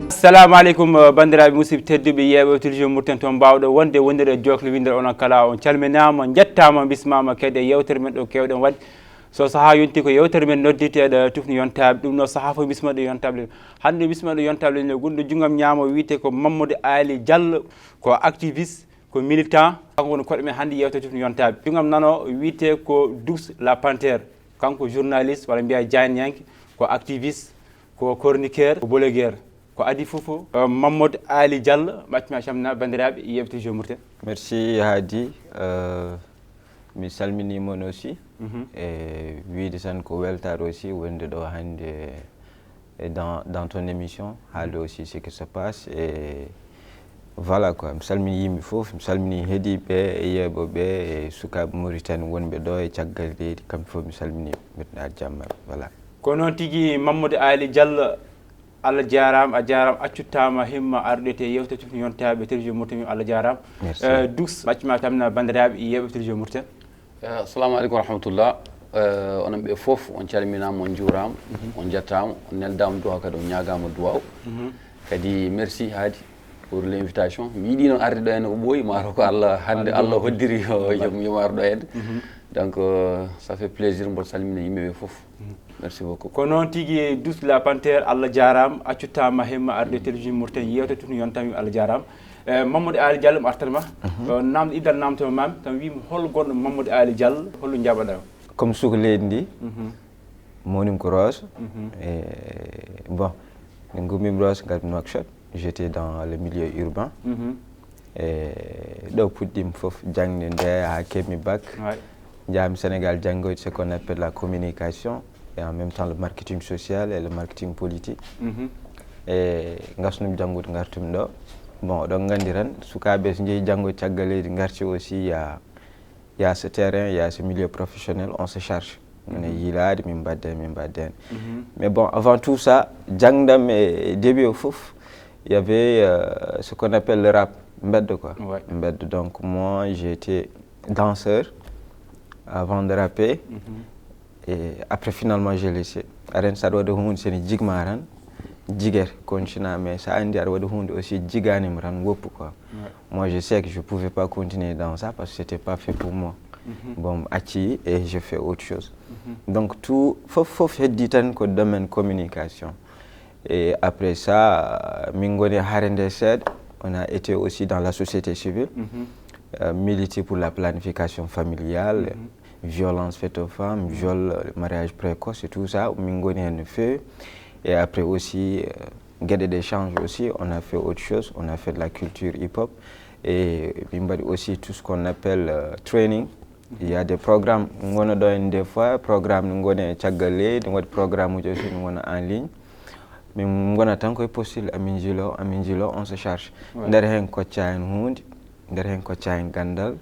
Assalamu alaikum bandiraɓe musidɓe tedduɓe yeɓe télévision Mourten toon mbawɗo wonde wondir e jokle windere onon kala on calminama jettama bismama kadi e yewtere men ɗo kewɗen wadde so saaha yonti ko yewtere men nodditeɗo tufni yontaɓe ɗum no saaha fo bismaɗo yontaɓe hande bismaɗo yontaɓe ne gonɗo junggam ñaamo wiyete ko Mamadou Ali Diallo ko activiste ko militant kanko woni koɗo men hande yewtere tufni yontaɓe junggam nano wiyete ko Dux la Panthère kanko journaliste walla mbiya janiyanke ko activiste ko chroniqueur ko blogueur ko adi fof Mamadou Ali Diallo ɓaccima camna bandiraɓe yeɓe télévision Mourten. Merci Hadi, mi salminimon aussi et wiide tan ko weltare aussi wonde ɗo hande dans ton émission haalde aussi ce qui se passe et voilà quoi mi salmini yimɓe fof mi salmini heeɗiɓe e yeeɓoɓe e sukaɓe Mauritanie wonɓe ɗo e caggal leydi kamɓe fof mi salmini mbiɗa jammaɓe voilà. Ko noon tigui Mamadou Ali Diallo Allah jarama a jarama accuttama himma arɗete yewte tufni yontaɓe télévision Mourten Allah jarama Dux ɓaccima tamna bandiraɓe yeɓe télévision Mourten. Assalamu aleykum wa rahmatullah onon ɓe foof on calminama on juurama on jettama on neldama duwaw kadi on ñagama duwaw kadi merci Hadi pour l'invitation mi yiiɗi noon arde ɗo henne ko ɓooyi mataw ko Allah hande Allah hoddiri yomi ar ɗo henne donc ça fait plaisir mboɗo salmina yimɓeɓe foof. Merci beaucoup. Ko noon tigui Dux la Panthère Allah jarama accuttama himma arde télévision Mourten yewte tufni yontami Allah jarama Mamadou Ali Diallo mo artanma namde iddal namtoma mami tan wimi hol gonɗo Mamadou Ali Diallo hollo jaɓaɗa comme suko leydi ndi monim ko Rose et bon min gummimi Rose ngarmi Nouakchott j'étais dans le milieu urbain et ɗo puɗɗimi foof jangde nde ha keɓmi bac jami Sénégal janggoyde ce qu'on appelle la communication et en même temps le marketing social et le marketing politique et gasnumi janggude gartumi ɗo bon oɗon gandi tan sukaɓe so jeeyi janggoyde caggal leydi garti aussi il y a ce terrain il y a ce milieu professionnel on se charge mine yiilade min mbadde mais bon avant tout ça jangdam e début o foof il y avait ce qu'on appelle le rap mbeddo quoi mbeddo donc moi j'ai été danseur avant de rapper et après finalement j'ai laissé aren saɗa waɗa hunde sene jigma tan jiguere continue mais ça andi aɗa waɗa hunde aussi jiganima tan woppu quoi moi je sais que je pouvais pas continuer dans ça parce que c'était pas fait pour moi bon acci et je fais autre chose donc tout fof heddi tan ko domaine communication et après ça min goni haare nde seeɗa on a été aussi dans la société civile militer pour la planification familiale violence faite aux femmes, viol, mariage précoce et tout ça, Mingoni en fait. Et après aussi, gueule d'échange aussi, on a fait autre chose, on a fait de la culture hip-hop et aussi tout ce qu'on appelle training. Il y a des programmes, on a des fois, programmes, on a des programmes aussi en ligne. Mais on a tant que possible, à Minjilo, on se charge. Derrière un coach à un derrière un coach à un gandal.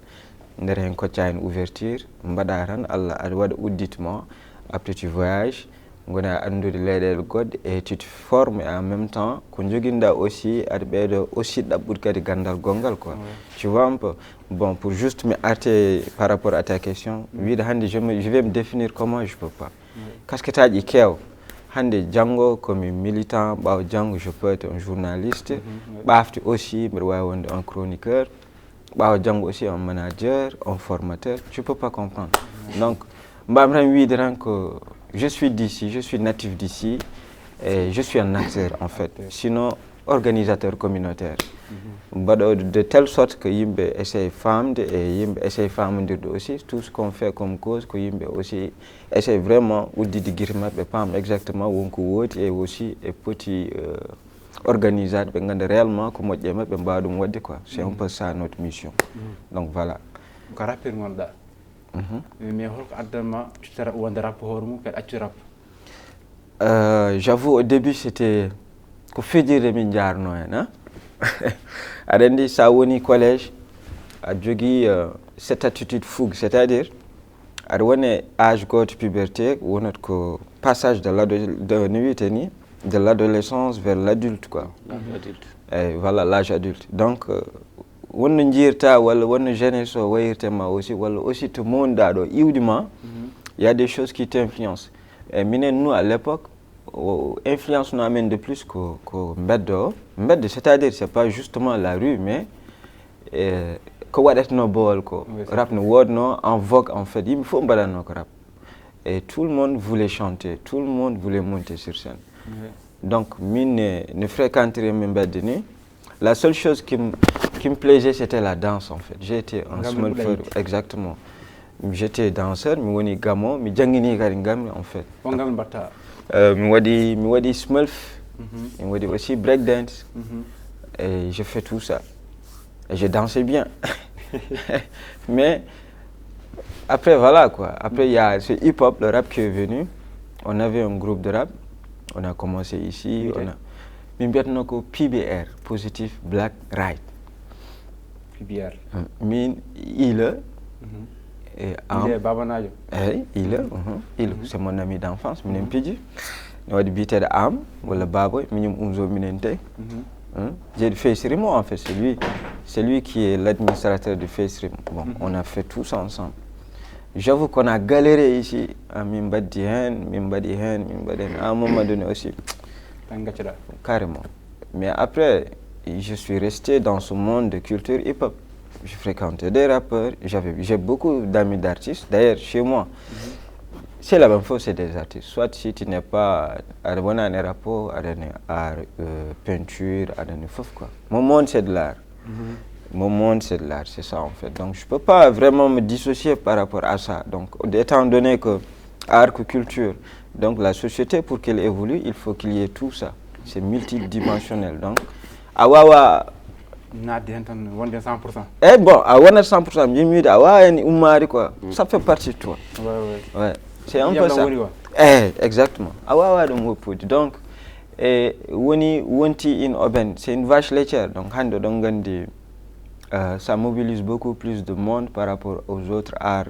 nder hen kocca en ouverture mbaɗa tan Allah aɗa waɗa udditema après tu voyages gona andude leyɗele goɗɗe et tu te formes et en même temps ko joguinɗa aussi aɗa ɓeydo aussi ɗaɓɓude kadi gandal gongal quoi tu vois un peu bon pour juste me arter par rapport à ta question wiide hande je vais me définir comment je peux pas casquette aji kew hande janggo comme militant ɓawo janggo je peux être un journaliste ɓafti aussi mbiɗa wawi wonde un chroniqueur ɓawo janggo aussi un manager un formateur tu peux pas comprendre donc mbami tan wiide tan ko je suis d'ici je suis natif d'ici et je suis un acteur en fait sinon organisateur communautaire mbaɗo de telle sorte que yimɓe essaye famde et yimɓe essaye famodirde aussi tout ce qu'on fait comme cause ko yimɓe aussi essaye vraiment uddide guite mabɓe pam exactement wonko woodi et aussi e poti organisade ɓe ganda réellement ko moƴƴe mabɓe mbawa ɗum wadde quoi c'est un peu ça notre mission donc voilà ko rappeur gonɗa mais holko addanma cuttara wonde rap hoore mum kadi accu rap j'avoue au début c'était ko fijirde min jarno hen aɗa andi sa woni collège a jogui cette attitude fougue c'est à dire aɗa woni âge goto puberté wonata ko passage de no wiyete ni de l'adolescence vers l'adulte quoi et voilà l'âge adulte donc wonno jiirta walla wonno jeunesse o wayirtema aussi walla aussi to monɗa ɗo iwdi ma il y a des choses qui t'influencent. Et nous, à l'époque, influence nous amène de plus qu'au mbeddo. Mbeddo, c'est-à-dire, c'est pas justement la rue, mais que wadet no bol ko rap no word no en vogue en fait. Il faut mbadan no rap. Et tout le monde voulait chanter, tout le monde voulait monter sur scène. Donc, ne fréquenterais même pas de nuit. La seule chose qui me plaisait, c'était la danse en fait. J'étais un smurfer, exactement. J'étais danseur, mais woni gamo, mais jangini kadi gammi en fait. Mi wadi smurf, mi wadi aussi breakdance. Et je fais tout ça. Et je dansais bien. Mais après voilà quoi. Après il y a ce hip-hop, le rap qui est venu. On avait un groupe de rap. On a commencé ici. On a Mimbiatnoko PBR, Positive Black Right. PBR. Min il est Babanajo. Il c'est mon ami d'enfance, minen piji. On dit bité am wala babo, minum unzo minente. J'ai fait Rimo en fait, c'est lui qui est l'administrateur de Face Rimo. Bon, on a fait tout ça ensemble. J'avoue qu'on a galéré ici à Mimbadihen, à un moment donné aussi. Carrément. Mais après, je suis resté dans ce monde de culture hip-hop. Je fréquentais des rappeurs, j'ai beaucoup d'amis d'artistes. D'ailleurs, chez moi, c'est la même chose, c'est des artistes. Soit si tu n'es pas à un rapport, à art, peinture, à une fouf quoi. Mon monde c'est de l'art. Mon monde c'est de l'art, c'est ça en fait. Donc je peux pas vraiment me dissocier par rapport à ça. Donc étant donné que art que culture, donc la société pour qu'elle évolue, il faut qu'il y ait tout ça. C'est multidimensionnel. Donc awawa na 100%. Eh bon, à 100%, quoi. Ça fait partie de toi. Ouais. C'est un peu ça. Exactement. Donc, Wonti in Oben, c'est une vache laitière. Donc, ça mobilise beaucoup plus de monde par rapport aux autres arts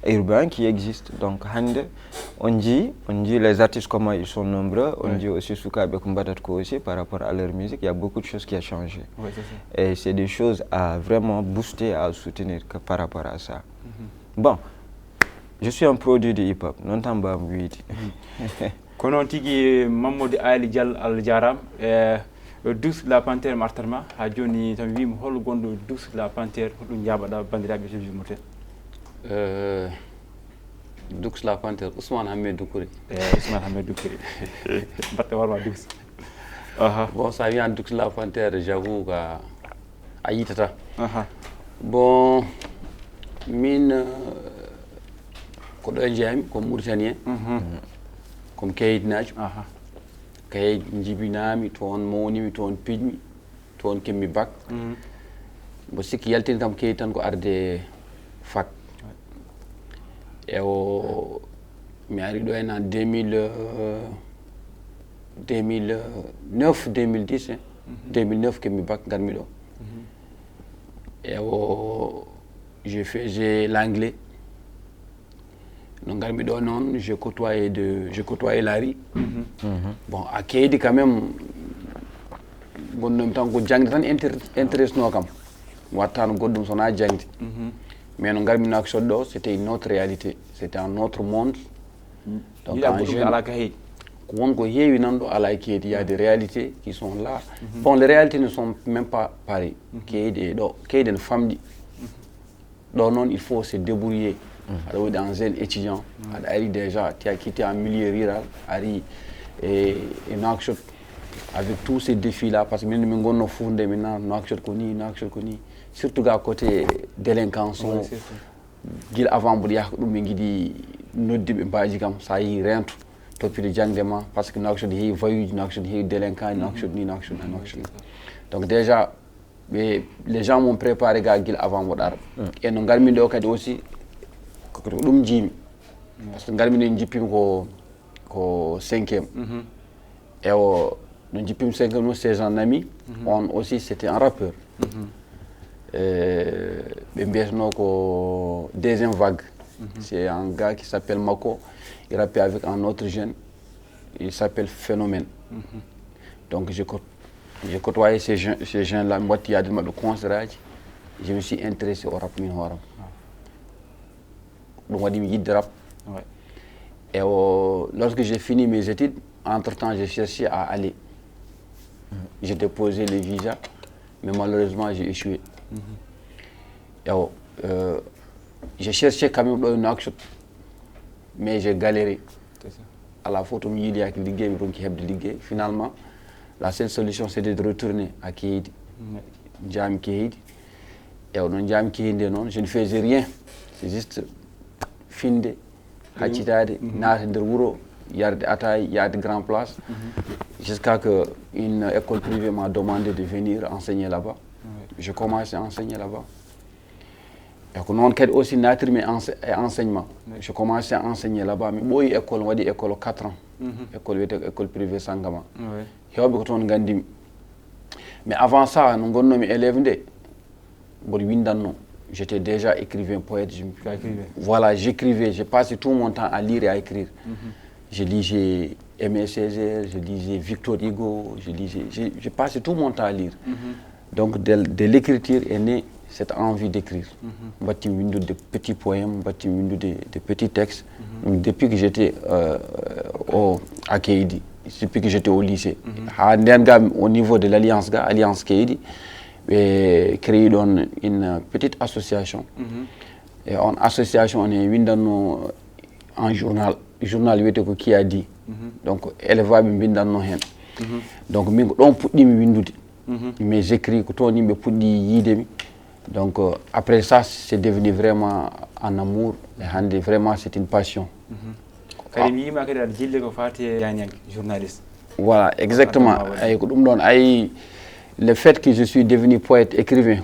urbains qui existent. Donc, on dit les artistes comment ils sont nombreux. On dit aussi Soukabe Kumbatatko aussi par rapport à leur musique. Il y a beaucoup de choses qui ont changé. Et c'est des choses à vraiment booster, à soutenir par rapport à ça. Bon. Je suis un produit de hip-hop, non tant pas oui. Kono tigi Mamadou Ali Dial Al Jaram Dous la Panthère Martarma ha joni tan wi mo hol gondo Dous la Panthère dum jabada bandirabe je jumute Dous la Panthère Ousmane Ahmed Doukouri. Ousmane Ahmed Doukouri. Batte warma Dous. Bon, ça vient Dous la Panthère, j'avoue qu'à Aïtata. Bon, mine koɗo jeeyami ko Mauritanien komi kayitnajo kayit jibinami toon mawnimi toon pijmi toon kemmi bac mbo sikki yaltini kam kayit tan ko arde fac ewo mi ari ɗo en 2009 2010 kemmi bac garmi ɗo ewo j'ai l'anglais. Donc, j'ai côtoyé Larry. Bon, à Kédi quand même, mais c'était une autre réalité, c'était un autre monde. Donc, il y a des réalités qui sont là. Bon, les réalités ne sont même pas pareilles. Kédi, une femme, il faut se débrouiller. Alors, dans un étudiant, déjà, tu as quitté un milieu rural, et avec tous ces défis-là, parce que maintenant, surtout à côté délinquance, avant ça y rentre, parce que donc déjà, les gens m'ont préparé avant et nous avons aussi ɗum jimi parce que ngarminen jippimi ko 5e ewo no jippimi 5e c'est un ami on aussi c'était un rappeur ɓe mbiyatano ko deuxième vague c'est un gars qui s'appelle Mako, il rappelle avec un autre jeune, il s'appelle Phénomène. Donc j'ai côtoyé ces jeunes-là, je me suis intéressé au rap min horam. Donc on dit rap Ouais. Et lorsque j'ai fini mes études, entre-temps, j'ai cherché à aller. J'ai déposé les visas, mais malheureusement, j'ai échoué. Et j'ai cherché quand même une action, mais j'ai galéré. À la photo, il y a qui finalement, la seule solution, c'était de retourner à Kéhidi. Djam Kéhidi. Et on Djam Kéhidi, non, je ne faisais rien. C'est juste finde, hachitade, nate der wuro, yarde ataay, yarde grand place. Jusqu'à ce qu'une école privée m'a demandé de venir enseigner là-bas. Je commence à enseigner là-bas. Et on a aussi nature mais enseignement. Je commence à enseigner là-bas. Mais moi, école, on dit école 4 ans. École privée Sangama. Mais avant ça, nous avons mes élèves. J'étais déjà écrivain, poète. Voilà, j'écrivais. J'ai passé tout mon temps à lire et à écrire. Je lisais Aimé Césaire, je lisais Victor Hugo, j'ai passé tout mon temps à lire. Donc de l'écriture est née cette envie d'écrire. De petits poèmes, de petits textes. Depuis que j'étais à Kéhidi, depuis que j'étais au lycée. Au niveau de l'Alliance Kéhidi, j'ai créé une petite association. Et en association, on est en journal qui a dit. Donc, elle va me donner. Donc, mes écrits, donc, après ça, c'est devenu vraiment un amour. Et vraiment, c'est une passion. Journaliste. Voilà, exactement. Le fait que je suis devenu poète, écrivain,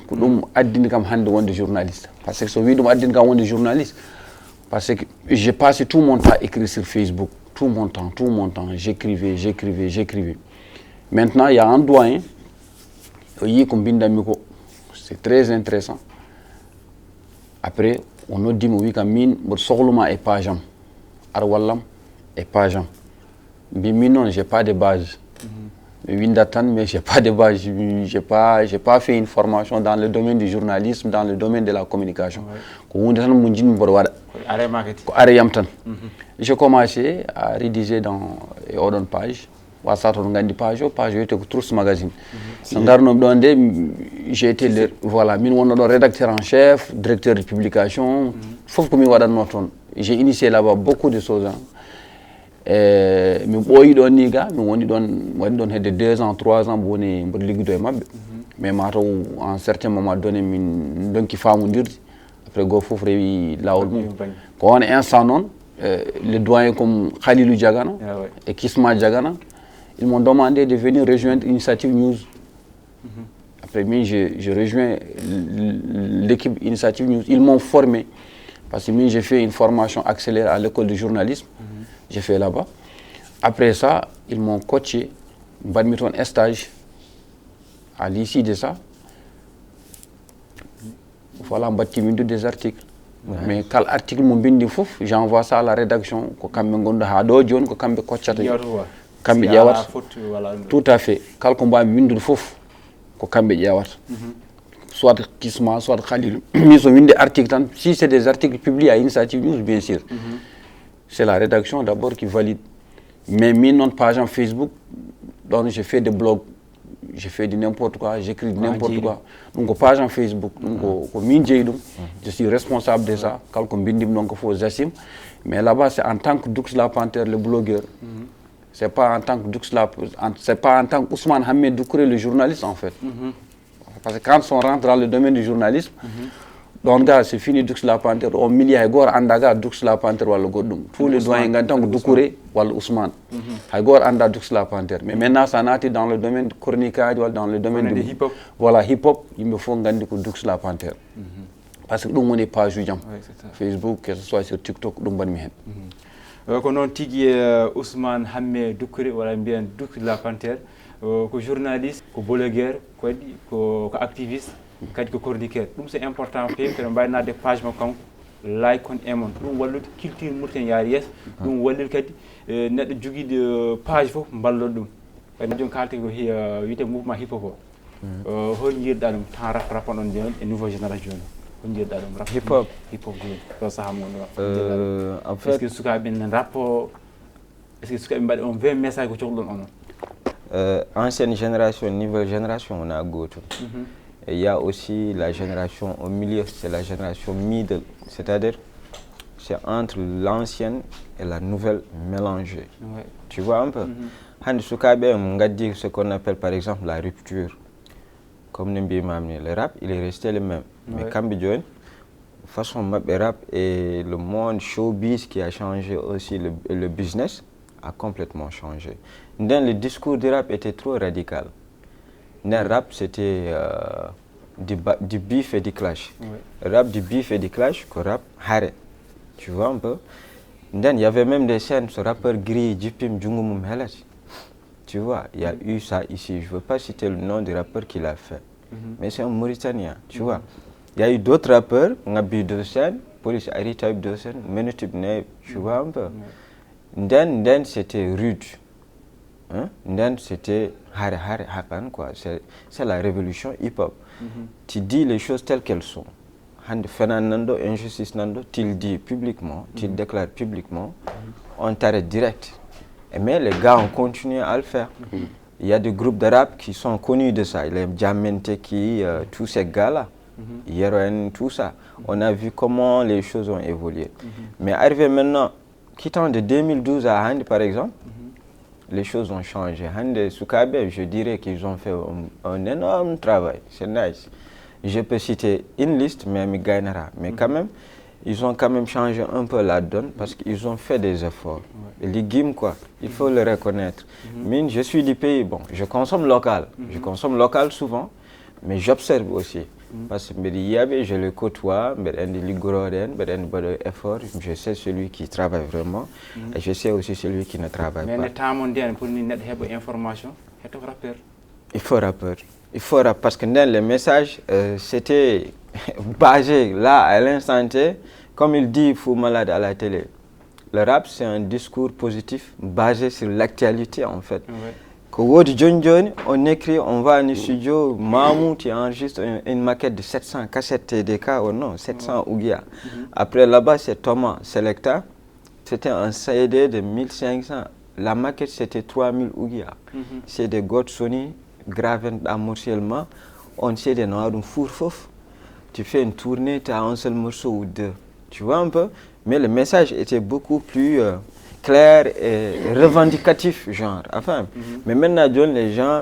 c'est journaliste. Parce que je journaliste. Parce que j'ai passé tout mon temps à écrire sur Facebook. Tout mon temps. J'écrivais. Maintenant, il y a un doyen. C'est très intéressant. Après, on a dit que je page. Et page. Mais je n'ai pas de base. Mais je n'ai pas de base. Je n'ai pas fait une formation dans le domaine du journalisme, dans le domaine de la communication. J'ai commencé à rédiger dans une page. Page magazine. J'ai été rédacteur en chef, directeur de publication. J'ai initié là-bas beaucoup de choses. Mais on a 2 ans, 3 ans pour mais à un certain moment donné, après quand on est un le doyen comme Khalilou Diagana et Kisma Diagana, ils m'ont demandé de venir rejoindre Initiative News. Après, je rejoins l'équipe Initiative News. Ils m'ont formé parce que j'ai fait une formation accélérée à l'école de journalisme. J'ai fait là-bas. Après ça, ils m'ont coaché, badminton un stage. À l'issue de ça, voilà, on des articles. Mais quel article j'envoie ça à la rédaction. Tout à fait. Quel combat soit Kisma, soit Khalil. Des articles. Si c'est des articles publiés à Initiative News, bien sûr. C'est la rédaction d'abord qui valide. Mais non page en Facebook, donc j'ai fait des blogs, j'ai fait de n'importe quoi, j'écris de n'importe quoi. Donc page en Facebook, je suis responsable de ça. Mais là-bas, c'est en tant que Dux La Panthère, le blogueur. C'est pas en tant que c'est pas en tant qu'Ousmane Hamed Doucouré, le journaliste en fait. Parce que quand on rentre dans le domaine du journalisme, donc c'est fini Dux La Panthère, au milieu Haygor Andaga Dux La Panthère wala godum. Tous les doyens en tant que Doucouré wala Ousmane. Haygor Anda Dux La Panthère. Mais maintenant ça n'a été dans le domaine de chroniquage ou dans le domaine du hip-hop. Voilà, hip-hop, il me faut gagner Dux La Panthère. Parce que nous on n'est pas jugeant. Facebook, que ce soit sur TikTok, nous on est ko noon tigi Ousmane Hamed Doucouré wala mbiyen Dux La Panthère ko journaliste, ko blogueur, ko activiste, kadi ko chroniqueur. C'est important feewi ko mbayna de page mo kanko like on emon ɗum wallude culture murten yaari yes ɗum wallir kadi neɗɗo joguide page fof ballon ɗum kadi joni kalte ko wiyete mouvement hip hop o hol jiirɗa ɗum temps rapan on joni e nouveau génération joni hip hop en fait est-ce que sukaɓe ɓe rap est-ce que sukaɓe mbaɗi on 20 message ko cohluɗon onon ancienne génération, nouvelle génération, on a goto. Et il y a aussi la génération au milieu, c'est la génération middle, c'est-à-dire c'est entre l'ancienne et la nouvelle mélangée. Ouais. Tu vois un peu? Hande sukaɓe on gaddi ce qu'on appelle par exemple la rupture. Comme le rap, il est resté le même. Mais kamɓe joni façon mabɓe rap et le monde showbiz qui a changé aussi, le business a complètement changé. Le discours du rap était trop radical. Le rap, c'était du beef et du clash. Rap du beef et du clash, que rap haré. Tu vois un peu? Il y avait même des scènes, ce rappeur gris, Jipim Djungumum Helas. Tu vois, il y a eu ça ici. Je ne veux pas citer le nom du rappeur qui l'a fait. Mais c'est un Mauritanien, tu vois. Il y a eu d'autres rappeurs, on a vu deux scènes, Police Ari Type deux scènes, Menutip Neb, tu vois un peu. Nden c'était rude. Nden c'était hare hakan quoi. C'est la révolution hip-hop. Tu dis les choses telles qu'elles sont. Fernando, injustice Nando, tu le dis publiquement, tu le déclares publiquement, on t'arrête direct. Mais les gars ont continué à le faire. Il y a des groupes de rap qui sont connus de ça. Les Diamanteki, tous ces gars-là, Yeroen, tout ça. On a vu comment les choses ont évolué. Mais arrivé maintenant, quittant de 2012 à Hand par exemple, les choses ont changé. Hand Sukabe, je dirais qu'ils ont fait un énorme travail. C'est nice. Je peux citer une liste, mais quand même, ils ont quand même changé un peu la donne parce qu'ils ont fait des efforts. Les gims, quoi, il faut le reconnaître. Mine, je suis du pays, bon, je consomme local. Je consomme local souvent, mais j'observe aussi. Parce que je le côtoie, je sais celui qui travaille vraiment et je sais aussi celui qui ne travaille pas. Mais pour une information, il faut rappeur. Il faut parce que les messages, c'était basé là à l'instant T, comme il dit Fou Malade à la télé. Le rap, c'est un discours positif basé sur l'actualité en fait. On écrit, on va en studio, Mahmoud qui enregistre une maquette de 700 cassettes TDK ou non, 700 Ougia. Après là-bas, c'est Thomas Selecta, c'était un CD de 1500. La maquette, c'était 3000 Ougia. C'est des God Sony gravés amorcellement. On sait des noirs d'un four fouf. Tu fais une tournée, tu as un seul morceau ou deux. Tu vois un peu? Mais le message était beaucoup plus clair et revendicatif, genre. Enfin, mais maintenant, les gens,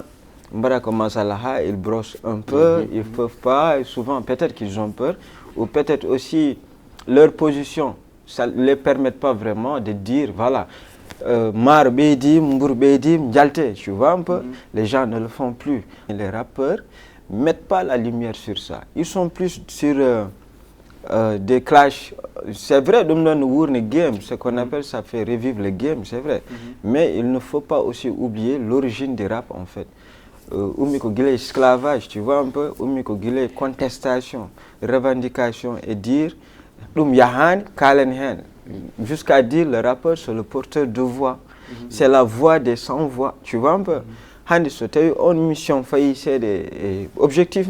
ils brossent un peu, ils ne peuvent pas, et souvent, peut-être qu'ils ont peur, ou peut-être aussi leur position, ça ne les permet pas vraiment de dire, voilà, Mar Bedim, Mbour Bedim, Djalte, tu vois un peu? Les gens ne le font plus. Les rappeurs ne mettent pas la lumière sur ça. Ils sont plus sur des clashs. C'est vrai, game, ce qu'on appelle ça fait revivre le game, c'est vrai. Mais il ne faut pas aussi oublier l'origine du rap en fait. Esclavage, tu vois un peu, contestation, revendication et dire jusqu'à dire le rappeur c'est le porteur de voix. C'est la voix des sans voix, tu vois un peu. Tu as eu une mission faillie, c'est des objectifs.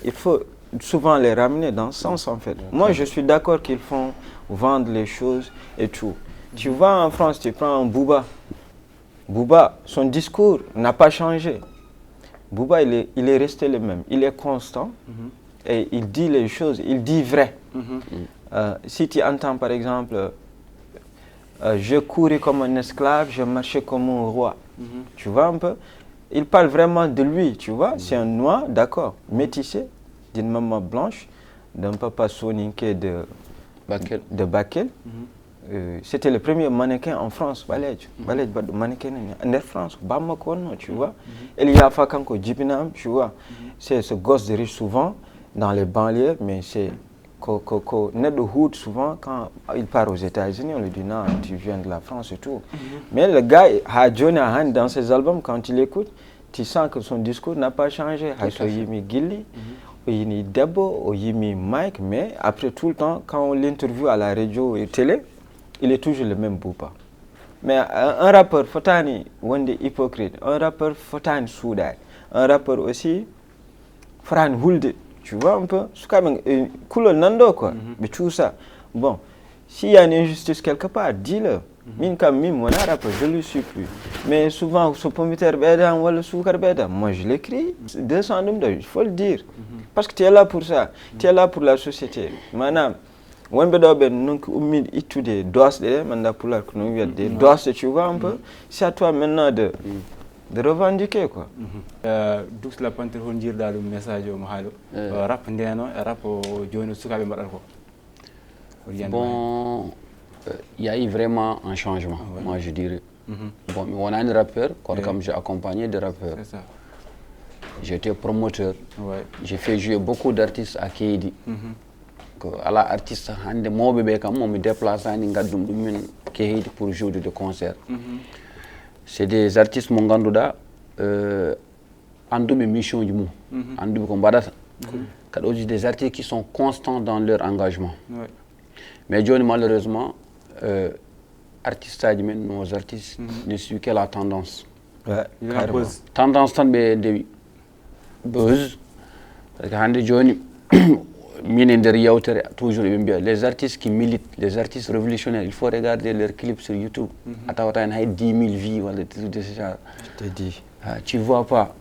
Il faut souvent les ramener dans ce sens en fait. Moi je suis d'accord qu'ils font vendre les choses et tout. Tu vas en France, tu prends un Booba. Booba, son discours n'a pas changé. Booba, il est resté le même. Il est constant et il dit les choses, il dit vrai. Si tu entends par exemple, je courais comme un esclave, je marchais comme un roi. Tu vois un peu? Il parle vraiment de lui, tu vois? C'est un noir, d'accord, métissé, d'une maman blanche, d'un papa soninké de Bakel. C'était le premier mannequin en France, mannequin en France, tu vois. Il y a Fakanko Djibinam, tu vois. C'est ce gosse de riche souvent dans les banlieues, mais c'est né de hood souvent quand il part aux États-Unis, on lui dit non, tu viens de la France et tout. Mais le gars, Johnny Han, dans ses albums, quand tu l'écoutes, tu sens que son discours n'a pas changé. Yimi Gilly, Yimi Debo, Yimi Mike, mais après tout le temps, quand on l'interviewe à la radio et télé, il est toujours le même Bouba. Mais un rappeur Fotani, Wende hypocrite, un rappeur Fotani Soudaï, un rappeur aussi, Fran Hulde, Tu vois un peu? C'est quand même couleur nando quoi. Mais tout ça. Bon, s'il y a une injustice quelque part, dis-le. Min kam min mon rappeur, je ne le suis plus. Mais souvent, ce pomme de terre bédam ou le sucre bédam, moi je l'écris. 200 nombres, il faut le dire. Parce que tu es là pour ça. Tu es là pour la société. Maintenant, on peut dire donc umid étudier dos de manda pour la commune de dos, tu vois un peu. C'est à toi maintenant de revendiquer quoi. Dux la panthère on dire dans le message au mahalo. Rap ndeno rap joni sukabe madal ko. Bon, il y a eu vraiment un changement, moi je dirais. Bon, on a un rappeur, comme j'ai accompagné des rappeurs. C'est ça. J'étais promoteur. J'ai fait jouer beaucoup d'artistes à Kédi. À la artiste, je me déplace à Kédi pour jouer des concerts. C'est des artistes mongandouda andoube mission du mou andoube ko badata kadi aussi des artistes qui sont constants dans leur engagement. Mais joni malheureusement artistes men nos artistes ne suivent que la tendance. Tendance tan be dewi buzz parce que hande joni mine der yawtere toujours be mbiya les artistes qui militent, les artistes révolutionnaires, il faut regarder leurs clips sur YouTube. Atawata en hay 10 000 vues wala tout de ça. Je te dis. Tu vois pas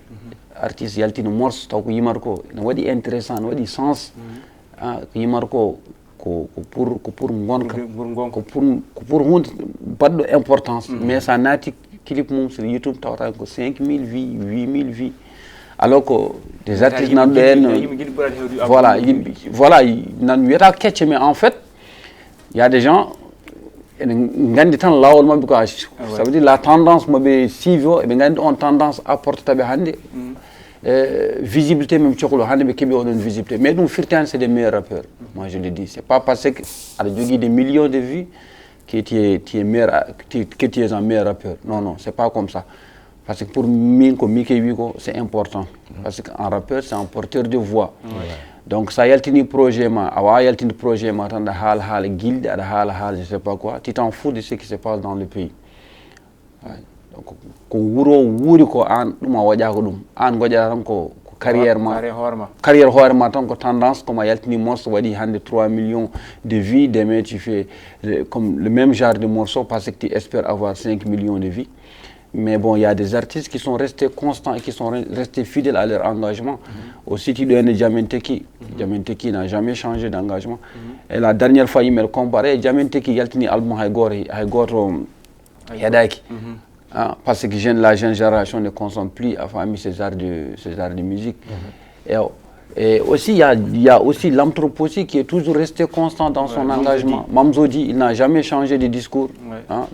artiste yaltino morceau taw ko yimarko ne wadi intéressant ne wadi sens yimarko ko pour ngonka ko pour hunde baddo importance mais ça nati clip mum sur YouTube tawata ko 5 000 vues 8 000 vues alors que des artistes nan voilà nan wiata ketche mais en fait il y a des gens ngandi tan lawol mabbe ko ça veut dire la tendance mabbe suivre et ngandi on tendance apporte tabe hande visibilité même tchokolo hande be kebe on visibilité mais dum firtan c'est des meilleurs rappeurs moi je le dis c'est pas parce que a jogi des millions de vues que tu es meilleur que tu es un meilleur rappeur non c'est pas comme ça. Parce que pour moi, c'est important. Parce qu'un rappeur, c'est un porteur de voix. Donc, ça y a un projet, guilde, je sais pas quoi. Tu t'en fous de ce qui se passe dans le pays. Donc, carrière tendance comme yaltini morceau wadi hande 3 millions de vues demain tu fais comme le même genre de morceau parce que tu espères avoir 5 millions de vues. Mais bon, il y a des artistes qui sont restés constants et qui sont restés fidèles à leur engagement. Aussi, tu donnes Diamanteki. Diamanteki n'a jamais changé d'engagement. Et la dernière fois, il me comparait, Diamanteki, Yaltini album Haigor Yadaki. Parce que la jeune génération ne consomme plus ces genres de musique. Et aussi, il y a aussi l'anthroposie qui est toujours resté constant dans son engagement. Mamzodi, il n'a jamais changé de discours.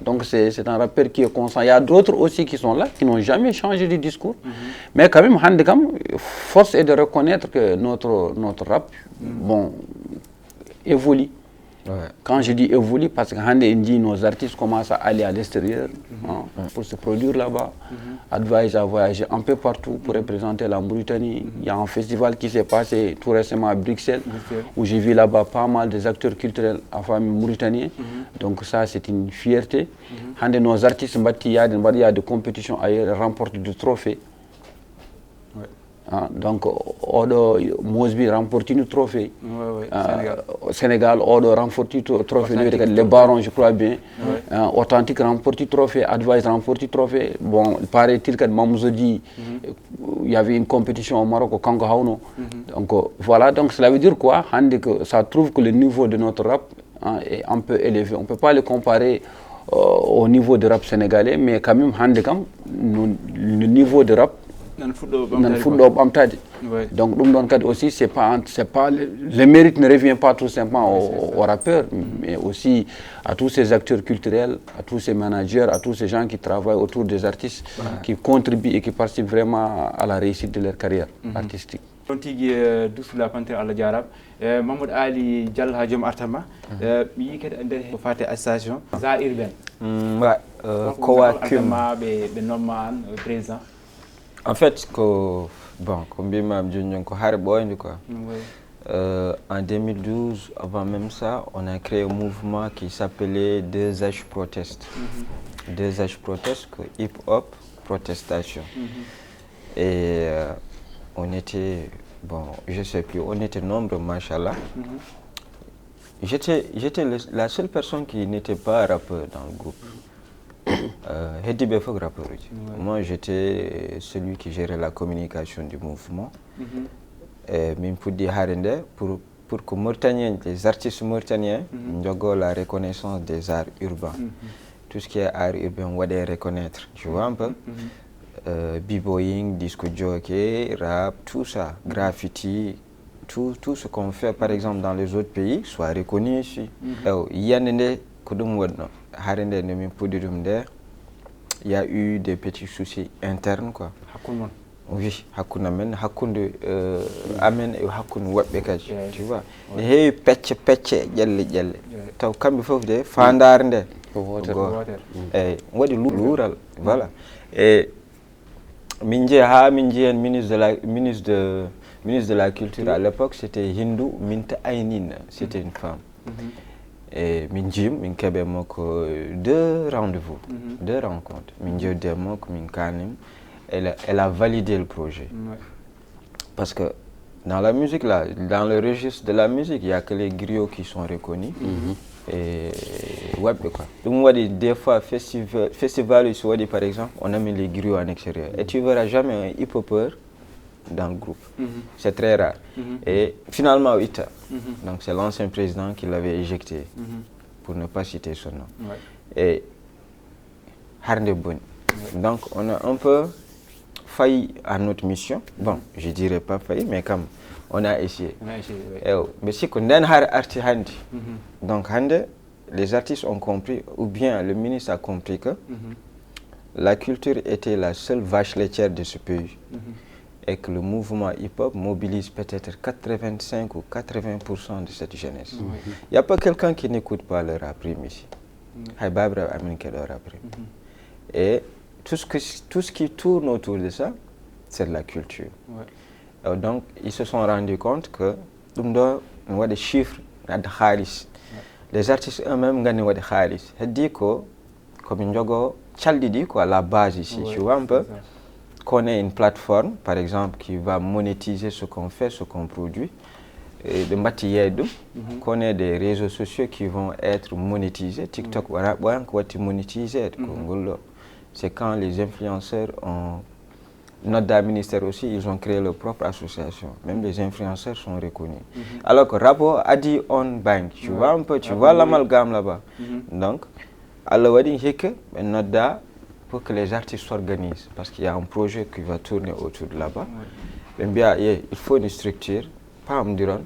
Donc c'est un rappeur qui est constant. Il y a d'autres aussi qui sont là, qui n'ont jamais changé de discours. Mais quand même, force est de reconnaître que notre rap évolue. Quand je dis évolue, parce que nos artistes commencent à aller à l'extérieur pour se produire là-bas. Advise à voyager un peu partout pour représenter la Mauritanie. Il y a un festival qui s'est passé tout récemment à Bruxelles, où j'ai vu là-bas pas mal des acteurs culturels en famille mauritanienne. Donc ça, c'est une fierté. Nos artistes, il y a des compétitions ailleurs, remportent des trophées. Donc, Odo Mosby remporte un trophée. Sénégal, Odo remporte un trophée. Les Barons, je crois bien. Authentique remporte un trophée. Advice remporte un trophée. Bon, il paraît-il que Mamzoudi, il y avait une compétition au Maroc, au Kango Hauno. Donc, voilà. Donc, cela veut dire quoi? Ça trouve que le niveau de notre rap est un peu élevé. On ne peut pas le comparer au niveau de rap sénégalais, mais quand même, le niveau de rap. Donc, aussi, le mérite ne revient pas tout simplement aux rappeurs, mais aussi à tous ces acteurs culturels, à tous ces managers, à tous ces gens qui travaillent autour des artistes, qui contribuent et qui participent vraiment à la réussite de leur carrière artistique. La panthère Allah jarab Mahmoud Ali Diallo ha joom artama mi yi kadi nder ko fate association za urbain ko wa kum be nomma an président. En fait, comme en 2012, avant même ça, on a créé un mouvement qui s'appelait 2H Protest. 2H Protest, hip-hop, protestation. Et on était bon, je ne sais plus, on était nombreux, machallah. J'étais la seule personne qui n'était pas rappeur dans le groupe. Heddi Befog rappeur. Moi, j'étais celui qui gérait la communication du mouvement. Même pour dire pour que Mauritaniens, les artistes mauritaniens, nous la reconnaissance des arts urbains. Tout ce qui est art urbain, on doit reconnaître. Tu vois un peu? B-boying, disco jockey, rap, tout ça, graffiti. Tout ce qu'on fait, par exemple, dans les autres pays, soit reconnu ici. Il y a eu des petits soucis internes, quoi. Oui, amen et tu vois. Et petche, yelle. Taw kambe fof de fandar nde. Wadi lural, voilà. Et ministre de la Culture à l'époque, c'était Hindou Minta Ainin, c'était une femme. Et Minjim, Minkebe Moko, 2 rendez-vous, 2 rencontres. Minjio Demok, Minkanim, elle a validé le projet. Parce que dans la musique, là, dans le registre de la musique, il n'y a que les griots qui sont reconnus. Et ouais, quoi. Donc, des fois, festival ici, par exemple, on a mis les griots en extérieur. Et tu ne verras jamais un hip-hopper dans le groupe. C'est très rare. Et finalement, Ita, donc c'est l'ancien président qui l'avait éjecté, pour ne pas citer son nom. Et Harnde Bon. Donc on a un peu failli à notre mission. Bon, je dirais pas failli, mais comme on a essayé. Mais si on a un artiste Handi, donc Hande, les artistes ont compris, ou bien le ministre a compris que la culture était la seule vache laitière de ce pays. Et que le mouvement hip-hop mobilise peut-être 85 ou 80% de cette jeunesse. Il n'y a pas quelqu'un qui n'écoute pas le rap ici. Et tout ce qui tourne autour de ça, c'est de la culture. Donc, ils se sont rendus compte que nous avons des chiffres, les artistes eux-mêmes gagnent des khalis. C'est-à-dire que, comme Ndjogo, Tchaldidi, la base ici, tu vois un peu, qu'on ait une plateforme, par exemple, qui va monétiser ce qu'on fait, ce qu'on produit, qu'on ait des réseaux sociaux qui vont être monétisés. TikTok, c'est quand les influenceurs ont... Notre ministère aussi, ils ont créé leur propre association. Même les influenceurs sont reconnus. Alors que Rabo a dit on bank, tu vois un peu, tu vois l'amalgame là-bas. Donc, alors on dit que notre pour que les artistes s'organisent, parce qu'il y a un projet qui va tourner autour de là-bas. Il faut une structure, pas me dire.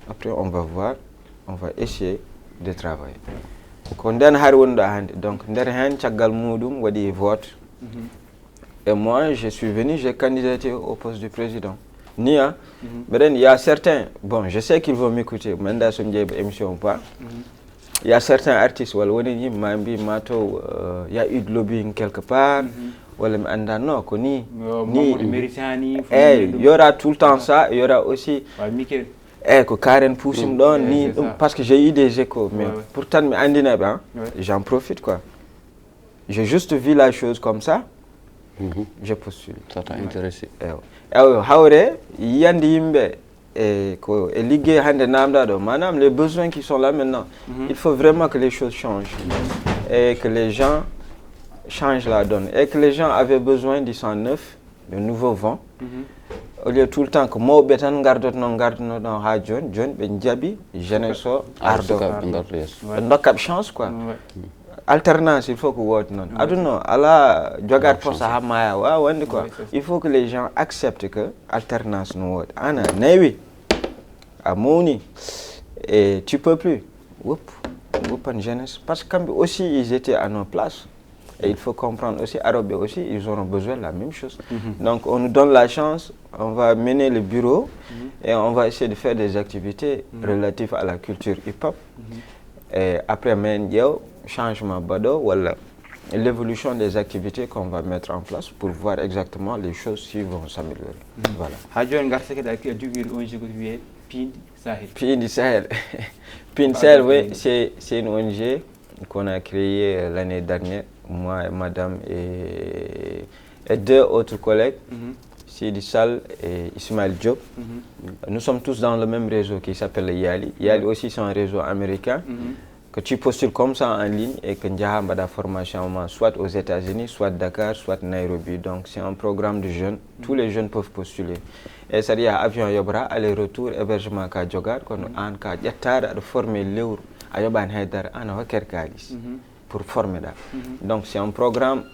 Après, on va voir, on va essayer de travailler. Donc, vote. Et moi, je suis venu, j'ai candidaté au poste du président. Mais il y a certains, bon, je sais qu'ils vont m'écouter, émission ou pas. Il y a certains artistes, il y a eu de lobbying quelque part. Il y aura tout le temps ça, il y aura aussi Karen Poussim parce que j'ai eu des échos. Mais pourtant, j'en profite, quoi. J'ai juste vu la chose comme ça. Je postule. Ça t'a intéressé. Les besoins qui sont là maintenant, il faut vraiment que les choses changent et que les gens changent la donne et que les gens avaient besoin du sang neuf, de nouveau vent. Au lieu tout le temps que moi betan garde dans John ben Djabi jeunesse ardo donc chance quoi. Alternance, il faut que vous il faut que les gens acceptent que alternance nous ana newi amoni et tu peux plus jeunesse parce que aussi ils étaient à nos places et il faut comprendre aussi Arabie aussi ils auront besoin de la même chose. Donc on nous donne la chance, on va mener le bureau et on va essayer de faire des activités relatives à la culture hip-hop. Et après changement bado voilà l'évolution des activités qu'on va mettre en place pour voir exactement les choses qui vont s'améliorer. Voilà. Pindi Sahel. Pindi Sahel, oui, c'est une ONG qu'on a créée l'année dernière, moi et madame et 2 autres collègues. Sidi Sall et Ismaël Diop. Nous sommes tous dans le même réseau qui s'appelle Yali. Yali aussi, c'est un réseau américain que tu postules comme ça en ligne et que tu as la formation soit aux États-Unis, soit Dakar, soit Nairobi. Donc, c'est un programme de jeunes. Tous les jeunes peuvent postuler. Et ça dit, avion Yobra, aller-retour, hébergement à Djogar, qu'on a un cas de former l'euro à Yoban Haidar, à Kalis, pour former là. Donc, c'est un programme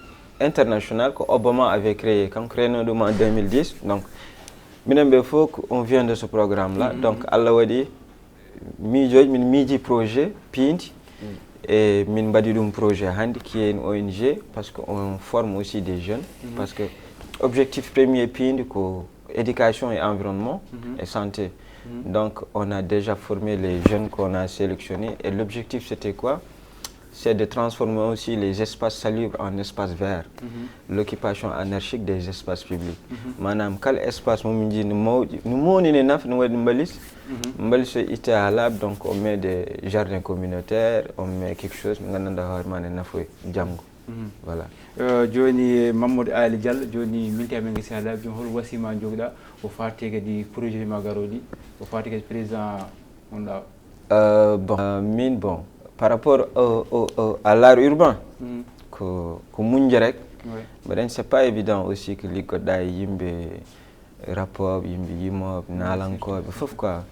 international que Obama avait créé, quand créé en 2010. Donc, on vient de ce programme-là. Donc, Allah Wadi, midi projet, PINT, et Minbadidoum projet Hand, qui est une ONG, parce qu'on forme aussi des jeunes. Parce que objectif premier, PINT, éducation et environnement et santé. Donc, on a déjà formé les jeunes qu'on a sélectionnés. Et l'objectif, c'était quoi? C'est de transformer aussi les espaces salubres en espaces verts. L'occupation anarchique des espaces publics. Madame, quel espace nous donc on met des jardins communautaires, on met quelque chose, voilà. Joni Mamadou Ali Diallo, Joni Miltiamen Gissala, Hol Wasima Jogda, au Fatigué du projet Magarodi, au Fatigué président. Bon, par rapport à l'art urbain, que Moundirek, mais c'est pas évident aussi que les Koda yimbe rapport, yimbe yimob, nalanko, quoi.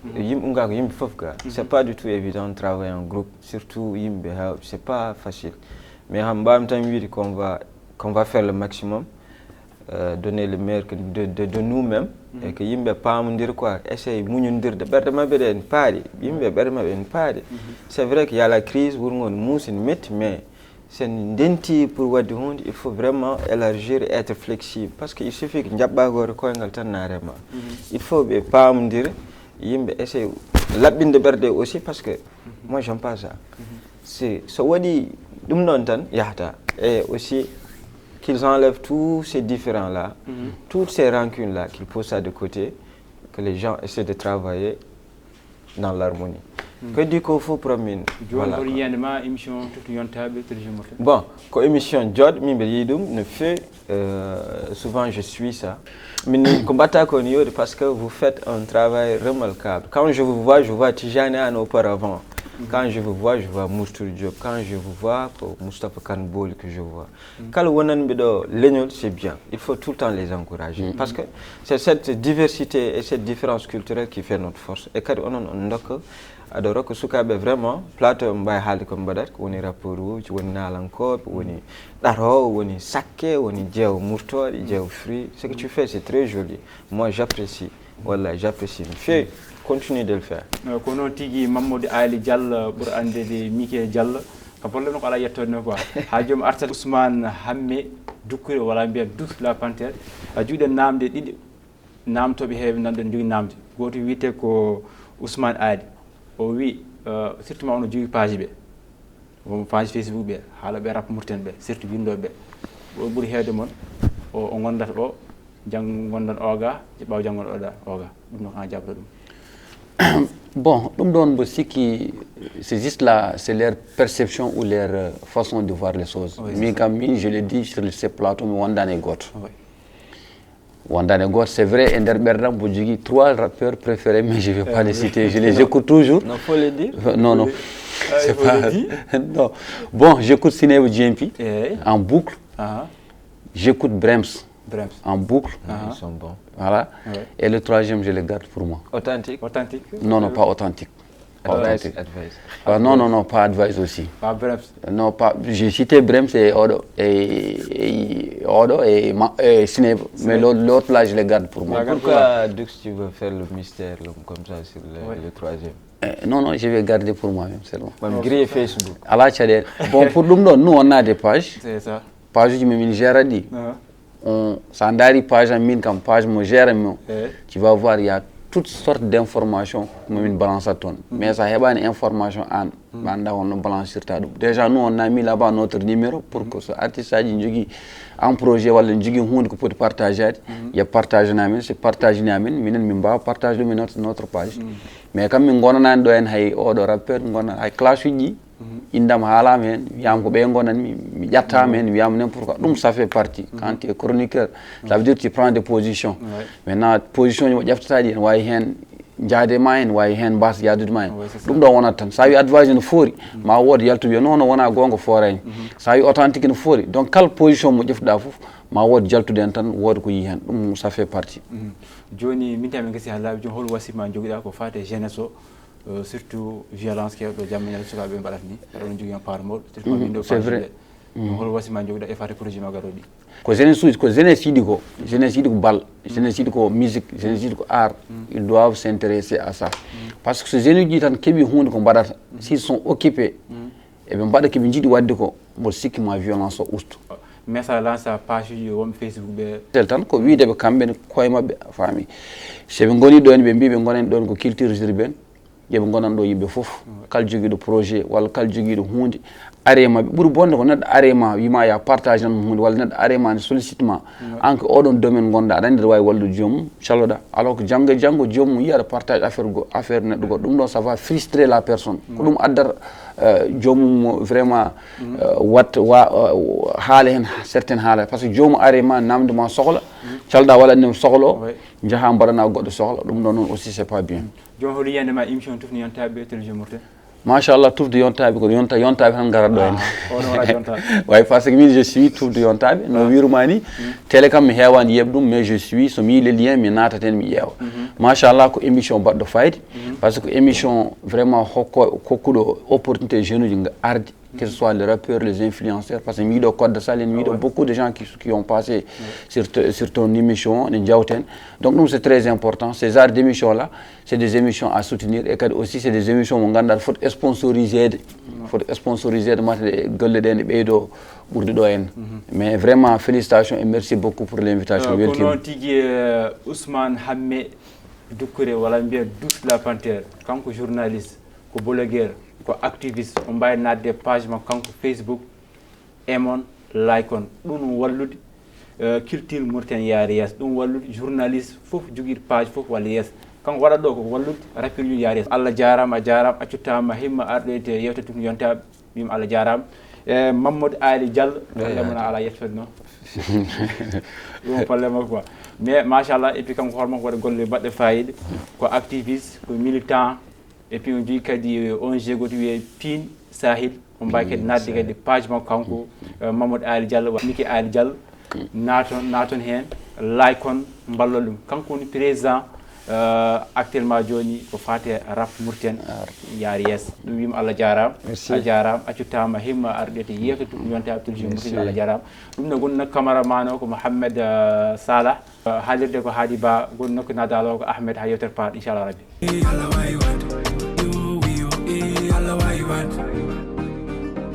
C'est pas du tout évident de travailler en groupe, surtout yimbe, c'est pas facile. Mais en même temps, qu'on va faire le maximum, donner le meilleur de nous-mêmes, et que yimbe pas me dire quoi, essayer de c'est vrai qu'il y a la crise, mais c'est une denti pour what il faut vraiment élargir et être flexible. Parce qu'il suffit que il faut pas me dire, yimbe essayer l'abîme de berder aussi, parce que moi j'aime pas ça. C'est ce wadi et aussi qu'ils enlèvent tous ces différends-là, toutes ces rancunes-là, qu'ils posent ça de côté, que les gens essaient de travailler dans l'harmonie. Que dit qu'il faut promener? Voilà. Bon, quand l'émission Jod, ne fait souvent je suis ça. Mais nous combattons parce que vous faites un travail remarquable. Quand je vous vois Tijane auparavant. Quand je vous vois Moustou Diop. Quand je vous vois Moustapha Kanboul que je vois. Quand le c'est bien. Il faut tout le temps les encourager. Parce que c'est cette diversité et cette différence culturelle qui fait notre force. Et quand on a que sukabe vraiment plateau mbay halde ko mbadat ko woni rapport uji woni nalankoɓe woni ɗaro woni sakke woni jeew murtoɗe jeew fruit. Ce que tu fais c'est très joli. Moi j'apprécie. Voilà, j'apprécie. Fais, continue de le faire. Kono tigi Mamadou Ali Diallo pour ande de Mike Diallo ko problème ko ala yettone quoi. Ha jom artal Ousmane Hamme dukkure wala mbiya dus la panthère a juuɗe namde ɗiɗi namtoɓe heeɓe nan ɗon jogi namde goto wiyete ko Ousmane Ali o wi surtout ma ono jogi page ɓe page Facebook ɓe haala ɓe rap murten ɓe surtout windoɓe o ɓuuri heewde moon o gondata o jang gondan oga ɓaw jangon oga ɗum no kan jabata ɗum. Bon, c'est juste là, c'est leur perception ou leur façon de voir les choses. Mais comme je l'ai dit sur ces plateaux, mais Wandane Got. Wandane Got, c'est vrai, Enderberdam Boudjigi, 3 rappeurs préférés, mais je ne vais pas les citer, je les écoute toujours. Non, faut les dire. Non. C'est pas. Non. Bon, j'écoute Sinéo GMP en boucle. J'écoute Brems en boucle. Ils sont bons. Voilà. Et le troisième, je le garde pour moi. Authentique? Non, pas authentique. Advice. Non, pas Advice aussi. Pas Brems. Non, pas. J'ai cité Brems et Odo et Sinéo, mais l'autre là, je le garde pour moi. Pourquoi Dux, tu veux faire le mystère comme ça sur le troisième? Non, je vais garder pour moi-même, c'est bon. Même griller Facebook. Bon, pour nous, on a des pages. C'est ça. Page, je me gère dit. On s'endari page en mine comme page, me gère. Tu vas voir, il y a toutes sortes d'informations, comme une balance à tonne. Mais ça, il y a une information en banda on balancirta dum déjà nous on a mis là-bas notre numéro pour que ce artiste aji jogi en projet wala jogi hunde ko poti partager ya partage namen c'est partage namen minen min ba partage dum notre page mais kam min gonana do en hay o do rappeur gonna hay clash uji indam halam hen wiyam ko be gonan mi jattama hen wiyam n'importe quoi dum ça fait partie quand tu es chroniqueur ça veut dire tu prends des positions maintenant position mo jaftataji en way hen jaade ma en way hen bas yadude ma en dum do wonat tan sa wi advise no fori ma wod yaltu wi non wona gonga foreñ sa wi authentique no fori donc quelle position mo jefda fof ma wod jaltude en tan wod ko yi hen dum ça fait partie joni min tami gasi halabi jon hol wasima jogida ko fate jeunesse surtout violence ke do jammina sukabe mbalat ni don jogi en parmol c'est vrai hol wasima jogida e fate projet magarodi ko jeunesse yidi ko bal jeunesse yidi ko musique jeunesse yidi ko art ils doivent s'intéresser à ça parce que ce jeune ji tan kebi hunde ko badata s'ils sont occupés et be mbada kebi jidi wadde ko mo sikki ma violence o ustu message lança page ji won Facebook be tel tan ko wiide be kambe koy mabbe fami se be ngoni do en be mbi be gonen don ko culture urbaine yebe gonan do yimbe fof kal jogi do projet wala kal jogi do hunde arema buri bonde ko neddo arema wima ya partage non hunde wala neddo arema ni sollicitement anke odon domaine gonda adande way wallu jom chaloda alors que jango jom yiya partage affaire neddo go dum do ça va frustrer la personne ko dum addar jom vraiment wat haale hen certaine haala parce que jom arema namde ma sohla calda wala nem sohlo jaha barana goddo sohla dum do non aussi c'est pas bien jom holi yande ma émission tufni yontabe télévision Mourten machallah tufde yontabe ko yontabe tan garat do en way parce que min je suis tufde yontabe no wirmani télé kam mi hewani yebdum mais je suis so mi le lien mi nataten mi yewa machallah ko émission baddo fayde parce que émission vraiment hokkudo opportunité jeune uji ardi que ce soit les rappeurs, les influenceurs, parce que Mido Code de Salin, Mido, beaucoup de gens qui ont passé sur ton émission, donc nous c'est très important. Ces arts d'émission-là, c'est des émissions à soutenir et aussi c'est des émissions où il faut sponsoriser, mais vraiment félicitations et merci beaucoup pour l'invitation. Ousmane Hamme Doucouré, voilà bien douce la panthère, quand que journaliste, que blogueur, ko activiste on mbawi nadde page ma kanko Facebook emon like on dum wallude culture Mourten yaari yes dum wallude journaliste fof jogir page fof wala yes kanko wada do ko wallude rappeur yu yaari yes Allah jarama accutama himma ardete yewta tum yonta bim Allah jarama Mamadou Ali Diallo lemona ala yefno on parle quoi mais machallah et puis kanko hormo wada golle badde fayide ko activiste ko militant et puis on dit kadi on jego tuwe pin sahil on mbaket nadde kadi page ma kanko Mamadou Ali Diallo wa Miki Ali Diallo naton hen like on ballolum kanko ni président actuellement joni ko fate rap Mourten yaari yes dum wim Allah jaram a jaram accutama himma ardete yeto dum yonta Abdoul Mourten Allah jaram dum no gonna cameraman o ko Mohamed Salah halirde ko Hadi Ba gonna ko nadalo ko Ahmed Hayoter Part inchallah rabbi